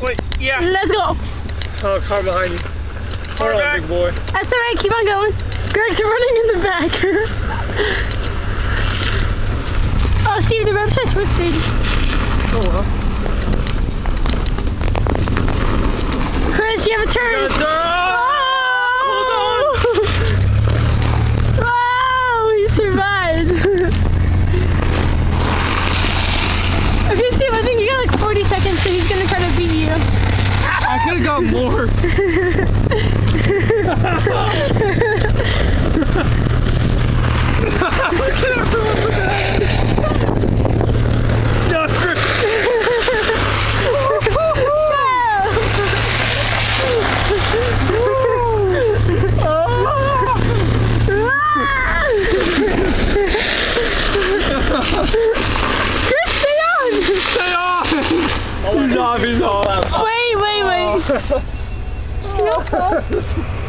Wait, yeah. Let's go. Oh, car behind you. Hold on, big boy. That's alright, keep on going. Greg's running in the back. Oh, Steve, the ropes are twisted. Oh, well. Chris, you have a turn. Hold on. Wow, he survived. Okay, Steve, I think you got like 40 seconds, so he's gonna try to beat you. I could have got more. Wait. Snowball.